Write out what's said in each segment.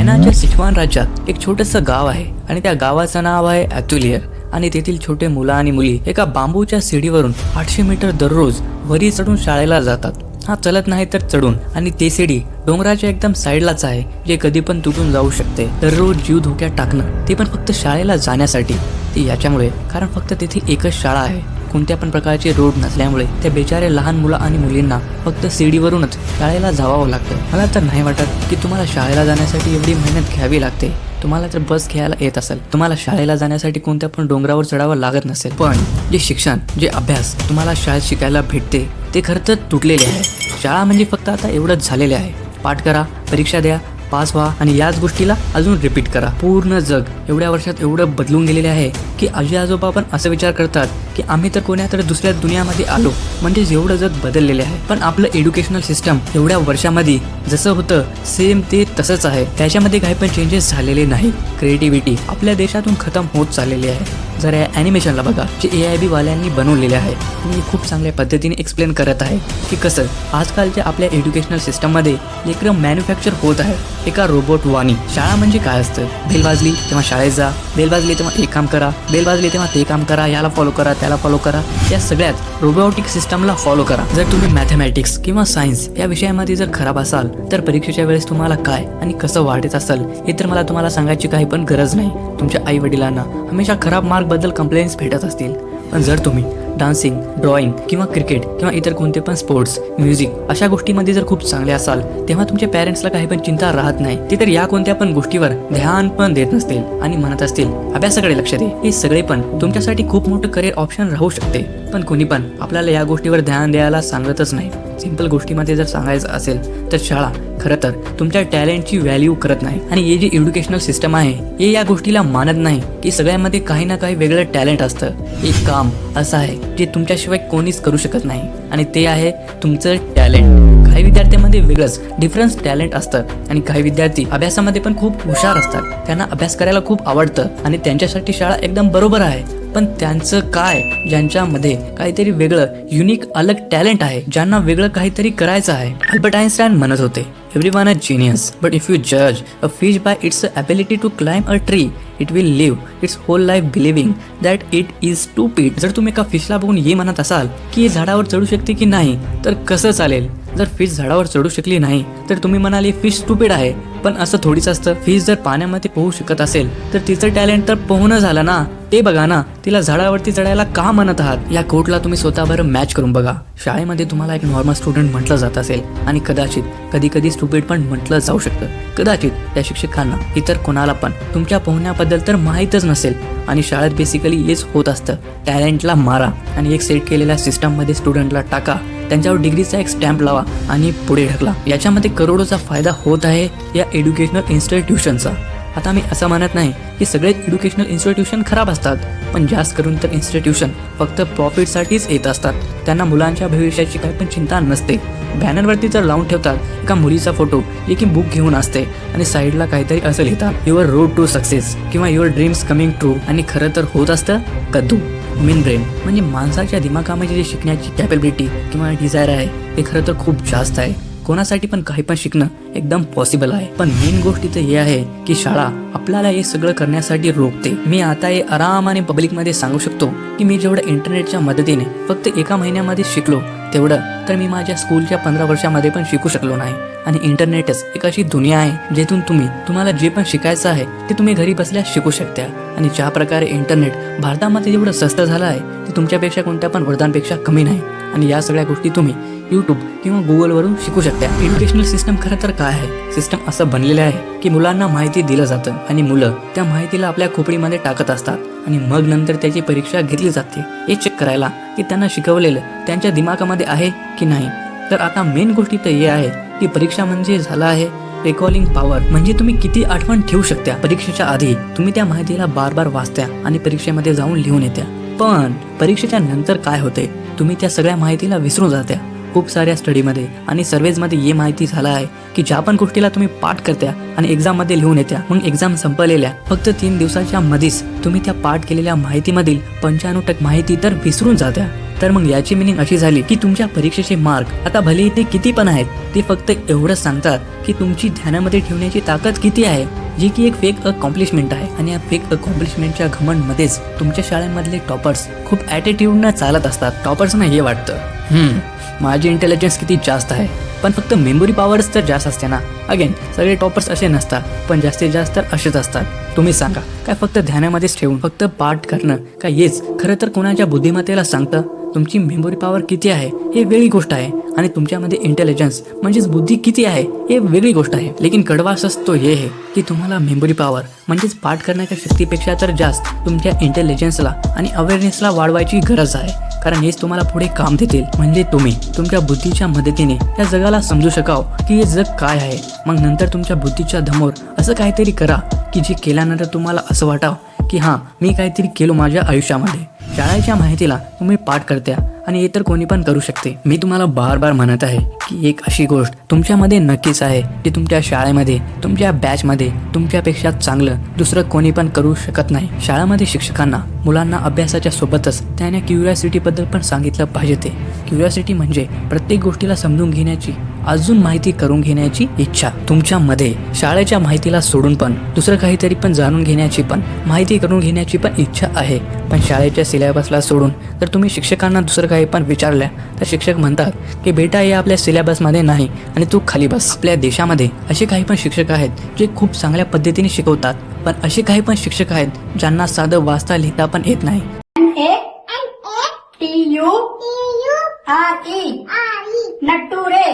चायनाच्या Sichuan राज्यात एक छोटंसं गाव आहे आणि त्या गावाचं नाव आहे ॲक्युलियर. आणि तेथील छोटे मुलं आणि मुली एका बांबूच्या सीडीवरून 800 मीटर दररोज वरी चढून शाळेला जातात. हा चलत नाही तर चढून. आणि ते सीडी डोंगराच्या एकदम साईडलाच आहे, जे कधी पण तुटून जाऊ शकते. दररोज जीव धोक्यात टाकणं, ते पण फक्त शाळेला जाण्यासाठी. ते याच्यामुळे कारण फक्त तेथे एकच शाळा आहे. कोणत्या पण प्रकारचे रोड नसल्यामुळे त्या बेचारे लहान मुलं आणि मुलींना फक्त सीडीवरूनच शाळेला जावं लागतं. मला तर नाही वाटत की तुम्हाला शाळेला जाण्यासाठी एवढी मेहनत घ्यावी लागते. तुम्हाला जर बस घ्यायला येत असेल, तुम्हाला शाळेला जाण्यासाठी कोणत्या पण डोंगरावर चढावं लागत नसेल. पण जे शिक्षण, जे अभ्यास तुम्हाला शाळेत शिकायला भेटते ते खरं तर तुटलेले आहे. शाळा म्हणजे फक्त आता एवढंच झालेले आहे. पाठ करा, परीक्षा द्या, पास व्हा आणि याच गोष्टीला अजून रिपीट करा. पूर्ण जग एवढ्या वर्षात एवढं बदलून गेलेले आहे की आजी आजोबा पण असं विचार करतात की आम्ही तर कोणातरी दुसऱ्या दुनियामध्ये आलो. म्हणजे एवढं जग बदललेले आहे. पण आपलं एज्युकेशनल सिस्टम एवढ्या वर्षामध्ये जसं होतं सेम ते तसंच आहे. त्याच्यामध्ये काही पण चेंजेस झालेले नाही. क्रिएटिव्हिटी आपल्या देशातून खतम होत चाललेली आहे. जरा या ॲनिमेशनला बघा, जे AIB वाल्यांनी बनवलेले आहे. मी खूप चांगल्या पद्धतीने एक्सप्लेन करत आहे की कसं आजकालच्या आपल्या एज्युकेशनल सिस्टममध्ये लेकरं मॅन्युफॅक्चर होत आहे एका रोबोट वाणी. शाळा म्हणजे काय असतं? बेल वाजली तेव्हा शाळेत जा, बेल वाजली तेव्हा एक काम करा, बेल वाजली तेव्हा ते काम करा, याला फॉलो करा, त्याला फॉलो करा. या सगळ्यात रोबोटिक सिस्टमला फॉलो करा. जर तुम्ही मॅथमॅटिक्स किंवा सायन्स या विषयामध्ये जर खराब असाल तर परीक्षेच्या वेळेस तुम्हाला काय आणि कसं वाढत असेल हे तर मला तुम्हाला सांगायची काही पण गरज नाही. तुमच्या आई वडिलांना हमेशा खराब मार्क बद्दल कंप्लेंट्स भेटत असतील. पण जर तुम्ही डान्सिंग, ड्रॉइंग किंवा क्रिकेट किंवा इतर कोणते पण स्पोर्ट्स, म्युझिक अशा गोष्टीमध्ये जर खूप चांगले असाल तेव्हा तुमच्या पॅरेंट्सला काही पण चिंता राहत नाही. ते तर या कोणत्या पण गोष्टीवर ध्यान पण देत नसतील आणि म्हणत असतील अभ्यासाकडे लक्ष दे. हे सगळे पण तुमच्यासाठी खूप मोठं करिअर ऑप्शन राहू शकते. पण कोणी पण आपल्याला या गोष्टीवर ध्यान द्यायला सांगतच नाही. सिंपल गोष्टीमध्ये जर सांगायचं असेल तर शाळा खरं तर तुमच्या टॅलेंटची व्हॅल्यू करत नाही. आणि हे जे एज्युकेशनल सिस्टम आहे हे या गोष्टीला मानत नाही की सगळ्यांमध्ये काही ना काही वेगळं टॅलेंट असतं. एक काम असं आहे जे तुमच्याशिवाय कोणीच करू शकत नाही आणि ते आहे तुमचं टॅलेंट. काही विद्यार्थ्यांमध्ये वेगळंच डिफरन्स टॅलेंट असतं आणि काही विद्यार्थी अभ्यासामध्ये पण खूप हुशार असतात. त्यांना अभ्यास करायला खूप आवडतं आणि त्यांच्यासाठी शाळा एकदम बरोबर आहे. पण त्यांचं काय, ज्यांच्यामध्ये काहीतरी वेगळं युनिक अलग टॅलेंट आहे, ज्यांना वेगळं काहीतरी करायचं आहे. अल्बर्ट आइन्स्टाईन म्हणत होते, everyone is genius, but if you जज a fish by its ability to climb a tree it will live its whole life believing that it is stupid. जर तुम्ही एका फिशला बघून हे म्हणत असाल की हे झाडावर चढू शकते की नाही तर कसं चालेल? जर फिश झाडावर चढू शकली नाही तर तुम्ही म्हणाले फिश स्टुपिड आहे. पण असं थोडीच असतं. फिश जर पाण्यामध्ये पोहू शकत असेल तर तिचं टॅलेंट तर पोहणं झालं ना. ते बघा ना, तिला झाडावरती चढायला का म्हणत आहात? या कोटला तुम्ही स्वतःवर मॅच करून बघा. शाळेमध्ये तुम्हाला एक नॉर्मल स्टुडंट म्हटलं जात असेल आणि कदाचित कधी कधी स्टुपिड पण म्हटलं जाऊ शकतं. कदाचित त्या शिक्षकांना इतर कोणाला पण तुमच्या पोहण्याबद्दल तर माहीतच नसेल. आणि शाळेत बेसिकली हेच होत असतं. टॅलेंटला मारा आणि एक सेट केलेल्या सिस्टममध्ये स्टुडंटला टाका, त्यांच्यावर डिग्रीचा एक स्टॅम्प लावा आणि पुढे ढकला. याच्यामध्ये करोडोचा फायदा होत आहे या एज्युकेशनल इन्स्टिट्यूशनचा. आता मी असं म्हणत नाही की सगळे एज्युकेशनल इन्स्टिट्यूशन खराब असतात, पण जास्त करून तर इन्स्टिट्यूशन फक्त प्रॉफिटसाठीच येत असतात. त्यांना मुलांच्या भविष्याची काही पण चिंता नसते. बॅनरवरती तर लावून ठेवतात एका मुलीचा फोटो, एक बुक घेऊन असते आणि साईडला काहीतरी असं लिहितात, युअर रोड टू सक्सेस किंवा युअर ड्रीम्स कमिंग ट्रू. आणि खरं तर होत असतं कद्दू. मेन ब्रेन म्हणजे माणसाच्या दिमागामध्ये जे शिकण्याची कॅपेबिलिटी किंवा डिझायर आहे ते खरं तर खूप जास्त आहे. कोणासाठी पण काही पण शिकणं एकदम पॉसिबल आहे. पण मेन गोष्ट इथे हे आहे की शाळा आपल्याला हे सगळं करण्यासाठी रोखते. मी आता हे आरामाने पब्लिकमध्ये सांगू शकतो की मी जेवढं इंटरनेटच्या मदतीने फक्त एका महिन्यामध्ये शिकलो तेवढं तर मी माझ्या स्कूलच्या 15 वर्षामध्ये पण शिकू शकलो नाही. आणि इंटरनेटच एक अशी दुनिया आहे जिथून तुम्हाला जे पण शिकायचं आहे ते तुम्ही घरी बसल्या शिकू शकता. आणि ज्या प्रकारे इंटरनेट भारतामध्ये जेवढं स्वस्त झालं आहे ते तुमच्यापेक्षा कोणत्या पण वरदानपेक्षा कमी नाही. आणि या सगळ्या गोष्टी तुम्ही यूट्यूब किंवा गुगलवरून शिकू शकता. एज्युकेशनल सिस्टम खरं तर काय आहे? सिस्टम असं बनलेलं आहे की मुलांना माहिती दिलं जातं आणि मुलं त्या माहितीला आपल्या खोपडीमध्ये टाकत असतात आणि मग नंतर त्याची परीक्षा घेतली जाते हे चेक करायला की त्यांना शिकवलेलं त्यांच्या दिमागामध्ये आहे की नाही. तर आता मेन गोष्टी तर हे आहे की परीक्षा म्हणजे झालं आहे रिकॉलिंग पॉवर. म्हणजे तुम्ही किती आठवण ठेवू शकता. परीक्षेच्या आधी तुम्ही त्या माहितीला बार बार वाचत्या आणि परीक्षेमध्ये जाऊन लिहून येत्या. पण परीक्षेच्या नंतर काय होते, तुम्ही त्या सगळ्या माहितीला विसरून जात्या. खूप साऱ्या स्टडीमध्ये आणि सर्वेजमध्ये हे माहिती झालं आहे की ज्या पण गोष्टीला तुम्ही पाठ करत्या आणि एक्झाममध्ये लिहून येत्या, मग एक्झाम संपलेल्या फक्त 3 दिवसाच्या मध्येच तुम्ही त्या पाठ केलेल्या माहितीमधील 95% माहिती तर विसरून जात्या. तर मग याची मिनिंग अशी झाली की तुमच्या परीक्षेचे मार्क आता भले ते किती पण आहेत, ते फक्त एवढंच सांगतात की तुमची ध्यानामध्ये ठेवण्याची ताकद किती आहे, जी की एक फेक अकॉम्प्लिशमेंट आहे. आणि या फेक अकॉम्प्लिशमेंटच्या घमंडमध्येच तुमच्या शाळेमधले टॉपर्स खूप ॲटिट्यूडनं चालत असतात. टॉपर्सना हे वाटतं माझी इंटेलिजन्स किती जास्त आहे, पण फक्त मेमरी पॉवरच तर जास्त असते ना. अगेन सगळे टॉपर्स असे नसतात, पण जास्तीत जास्त असेच असतात. तुम्ही सांगा, काय फक्त ध्यानामध्येच ठेवून फक्त पाठ करणं काय हेच खरं तर कोणाच्या बुद्धिमत्तेला सांगतं? तुमची मेमरी पॉवर किती आहे हे वेगळी गोष्ट आहे, आणि तुमच्यामध्ये इंटेलिजन्स म्हणजेच बुद्धी किती आहे हे वेगळी गोष्ट आहे. लेकिन कडवास असतो हे आहे की तुम्हाला मेमरी पॉवर म्हणजेच पाठ करण्याच्या शक्तीपेक्षा तर जास्त तुमच्या इंटेलिजन्सला आणि अवेअरनेसला वाढवायची गरज आहे. कारण हेच तुम्हाला पुढे काम देतील. म्हणजे तुम्ही तुमच्या बुद्धीच्या मदतीने या जगाला समजू शकाव की हे जग काय आहे. मग नंतर तुमच्या बुद्धीच्या धमोर असं काहीतरी करा की जे केल्यानंतर तुम्हाला असं वाटावं की हां, मी काहीतरी केलो माझ्या आयुष्यामध्ये. शाळेच्या माहितीला तुम्ही पाठ करत्या आणि हे तर कोणी पण करू शकते. मी तुम्हाला बार बार म्हणत आहे की एक अशी गोष्ट तुमच्यामध्ये नक्कीच आहे जी तुमच्या शाळेमध्ये, तुमच्या बॅचमध्ये तुमच्यापेक्षा चांगलं दुसरं कोणी पण करू शकत नाही. शाळेमध्ये शिक्षकांना मुलांना अभ्यासाच्या सोबतच त्याने क्युरिओसिटीबद्दल पण सांगितलं पाहिजे. ते क्युरिओसिटी म्हणजे प्रत्येक गोष्टीला समजून घेण्याची, अजून माहिती करून घेण्याची इच्छा. तुमच्यामध्ये शाळेच्या माहितीला सोडून पण दुसरं काहीतरी पण जाणून घेण्याची पण, माहिती करून घेण्याची पण इच्छा आहे. पण शाळेच्या सिलेबसला सोडून जर तुम्ही शिक्षकांना दुसरं काही पण विचारल्या तर शिक्षक म्हणतात की बेटा हे आपल्या सिलेबसमध्ये नाही आणि तू खाली बस. आपल्या देशामध्ये असे काही पण शिक्षक आहेत जे खूप चांगल्या पद्धतीने शिकवतात, पण असे काही पण शिक्षक आहेत ज्यांना साधं वाचता लिहिता पण येत नाही. नटुरे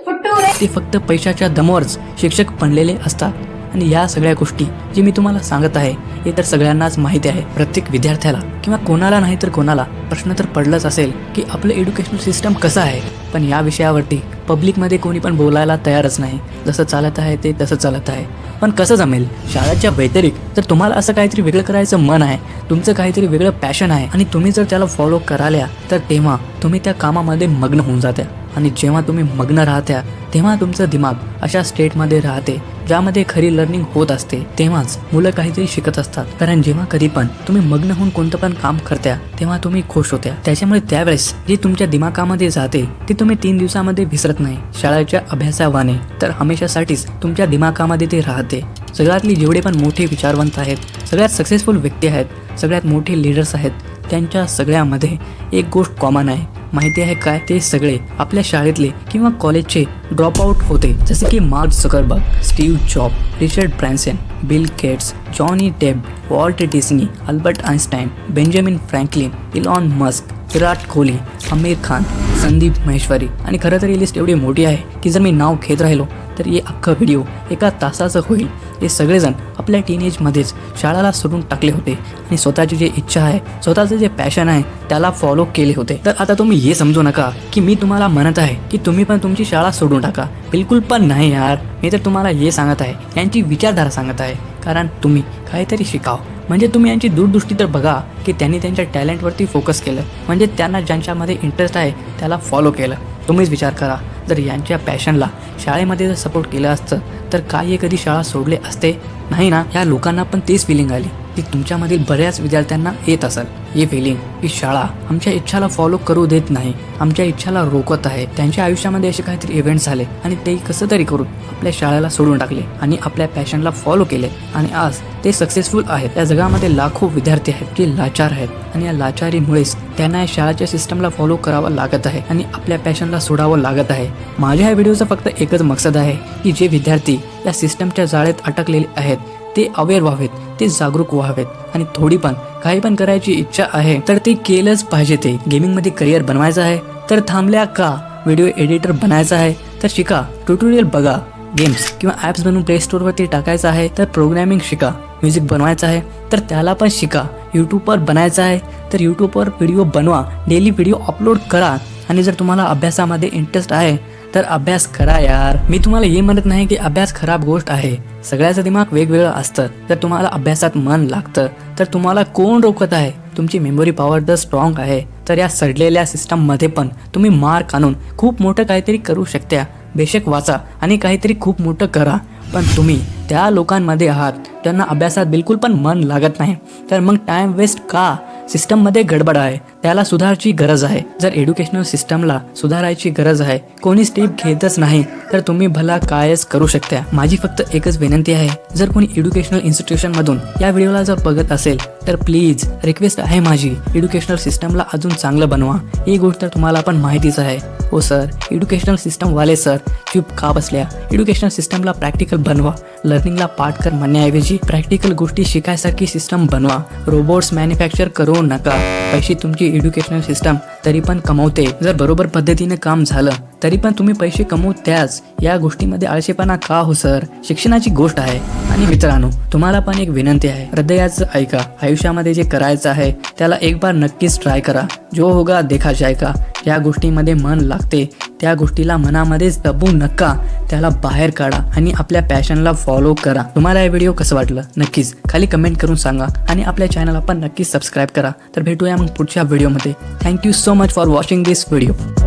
फुटुरे. ते फक्त पैशाच्या दमवरच शिक्षक बनलेले असतात. आणि या सगळ्या गोष्टी जे मी तुम्हाला सांगत आहे हे तर सगळ्यांनाच माहिती आहे. प्रत्येक विद्यार्थ्याला किंवा कोणाला नाही तर कोणाला प्रश्न तर पडलाच असेल की आपलं एज्युकेशनल सिस्टम कसं आहे. पण या विषयावरती पब्लिकमध्ये कोणी पण बोलायला तयारच नाही. जसं चालत आहे ते तसं चालत आहे. पण कसं जमेल? शाळेच्या व्यतिरिक्त जर तुम्हाला असं काहीतरी वेगळं करायचं मन आहे, तुमचं काहीतरी वेगळं पॅशन आहे आणि तुम्ही जर त्याला फॉलो कराल्या, तर तेव्हा तुम्ही त्या कामामध्ये मग्न होऊन जात्या. आणि जेव्हा तुम्ही मग्न राहत्या तेव्हा तुमचं दिमाग अशा स्टेटमध्ये राहते ज्यामध्ये खरी लर्निंग होत असते. तेव्हाच मुलं काहीतरी शिकत असतात. कारण जेव्हा कधी पण तुम्ही मग्न होऊन कोणतं पण काम करत्या तेव्हा तुम्ही खुश होत्या. त्याच्यामुळे त्यावेळेस जे तुमच्या दिमागामध्ये जाते ते तुम्ही 3 दिवसामध्ये विसरत नाही. शाळेच्या अभ्यासावाने तर हमेशासाठीच तुमच्या दिमागामध्ये ते राहते. सगळ्यातली जेवढे पण मोठे विचारवंत आहेत, सगळ्यात सक्सेसफुल व्यक्ती आहेत, सगळ्यात मोठे लीडर्स आहेत, त्यांच्या सगळ्यामध्ये एक गोष्ट कॉमन आहे. माहिती आहे काय? ते सगळे आपल्या शाळेतले किंवा कॉलेजचे ड्रॉपआउट होते. जसे की Mark Zuckerberg, Steve Job, Richard Branson, Bill Gates, Johnny Depp, Walt Disney, Albert Einstein, Benjamin Franklin, Elon Musk, Virat Kohli, Aamir Khan, Sandeep Maheshwari. आणि खरं तर ही लिस्ट एवढी मोठी आहे की जर मी नाव घेत राहिलो तर हे अख्खं व्हिडिओ एका तासाचं होईल. हे सगळेजण आपल्या टीनेजमध्येच शाळेला सोडून टाकले होते आणि स्वतःची जी इच्छा आहे, स्वतःचं जे पॅशन आहे त्याला फॉलो केले होते. तर आता तुम्ही हे समजू नका की मी तुम्हाला म्हणत आहे की तुम्ही पण तुमची शाळा सोडून टाका. बिलकुल पण नाही यार. मी तर तुम्हाला हे सांगत आहे, यांची विचारधारा सांगत आहे. कारण तुम्ही काहीतरी शिकाव. म्हणजे तुम्ही यांची दूरदृष्टी तर बघा की त्यांनी त्यांच्या टॅलेंटवरती फोकस केलं. म्हणजे त्यांना ज्यांच्यामध्ये इंटरेस्ट आहे त्याला फॉलो केलं. तुम्हीच विचार करा, जर यांच्या पॅशनला शाळेमध्ये जर सपोर्ट केलं असतं तर काय हे कधी शाळा सोडले असते? नाही ना. या लोकांना पण तेच फिलिंग आली ती तुमच्यामधील बऱ्याच विद्यार्थ्यांना येत असेल. ही फिलिंग की शाळा आमच्या इच्छाला फॉलो करू देत नाही, आमच्या इच्छाला रोखत आहे. त्यांच्या आयुष्यामध्ये असे काहीतरी इव्हेंट झाले आणि ते कसं तरी करून आपल्या शाळेला सोडून टाकले आणि आपल्या पॅशनला फॉलो केले आणि आज ते सक्सेसफुल आहेत. या जगामध्ये लाखो विद्यार्थी आहेत जे लाचार आहेत आणि या लाचारीमुळेच त्यांना या शाळेच्या सिस्टमला फॉलो करावं लागत आहे आणि आपल्या पॅशनला सोडावं लागत आहे. माझ्या या व्हिडिओचा फक्त एकच मकसद आहे की जे विद्यार्थी या सिस्टमच्या जाळ्यात अटकलेले आहेत ते अवेअर व्हावेत, ते जागरूक व्हावेत आणि थोडी पण काही पण करायची इच्छा आहे तर ते केलंच पाहिजे. ते गेमिंगमध्ये करिअर बनवायचं आहे तर थांबल्या का? व्हिडिओ एडिटर बनायचा आहे तर शिका, ट्युटोरियल बघा. गेम्स किंवा ॲप्स बनवून प्ले स्टोअरवरती टाकायचं आहे तर प्रोग्रॅमिंग शिका. म्युझिक बनवायचं आहे तर त्याला पण शिका. यूट्यूबवर बनायचं आहे तर यूट्यूबवर व्हिडिओ बनवा, डेली व्हिडिओ अपलोड करा. आणि जर तुम्हाला अभ्यासामध्ये इंटरेस्ट आहे तर अभ्यास करा यार. मी तुम्हाला हे म्हणत नाही की अभ्यास खराब गोष्ट आहे. सगळ्याचं दिमाग वेगवेगळं असतं. जर तुम्हाला अभ्यासात मन लागतं तर तुम्हाला कोण रोखत आहे? तुमची मेमरी पॉवर जर स्ट्रॉंग आहे तर या सडलेल्या सिस्टममध्ये पण तुम्ही मार्क आणून खूप मोठं काहीतरी करू शकता. बेशक वाचा आणि काहीतरी खूप मोठं करा. पण तुम्ही त्या लोकांमध्ये आहात त्यांना अभ्यासात बिलकुल पण मन लागत नाही, तर मग टाइम वेस्ट का? सिस्टममध्ये गडबड आहे, त्याला सुधारायची गरज आहे. जर एज्युकेशनल सिस्टमला सुधारायची गरज आहे, कोणी स्टेप घेतच नाही, तर तुम्ही भला कायच करू शकता. माझी फक्त एकच विनंती आहे, जर कोणी एज्युकेशनल इन्स्टिट्यूशनमधून या व्हिडिओला जर बघत असेल तर प्लीज रिक्वेस्ट आहे माझी, एज्युकेशनल सिस्टमला अजून चांगलं बनवा. ही गोष्ट तुम्हाला पण माहितीच आहे. हो सर, एज्युकेशनल सिस्टमवाले सर चूप का बसल्या? एज्युकेशनल सिस्टमला प्रॅक्टिकल बनवा. लर्निंगला पाठ कर म्हणण्याऐवजी प्रॅक्टिकल गोष्टी शिकायसारखी सिस्टम बनवा. रोबोट्स मॅन्युफॅक्चर करू नका. पैसे तुमची एज्युकेशनल सिस्टम तरी पण कमवते. जर बरोबर पद्धतीने काम झालं तरी पण तुम्ही पैसे कमवत्याच. या गोष्टीमध्ये आळशीपणा का हो सर? शिक्षणाची गोष्ट आहे. आणि मित्रांनो, तुम्हाला पण एक विनंती आहे, हृदयाचं ऐका. आयुष्यामध्ये जे करायचं आहे त्याला एक बार नक्कीच ट्राय करा. जो होगा देखा जाएगा. ज्या गोष्टीमध्ये मन लागते त्या गोष्टीला मनामध्येच दबू नका, त्याला बाहेर काढा आणि आपल्या पॅशनला फॉलो करा. तुम्हाला हे व्हिडिओ कसं वाटलं नक्कीच खाली कमेंट करून सांगा आणि आपल्या चॅनलला पण नक्कीच सबस्क्राईब करा. तर भेटूया मग पुढच्या व्हिडिओमध्ये. Thank you so much for watching this video.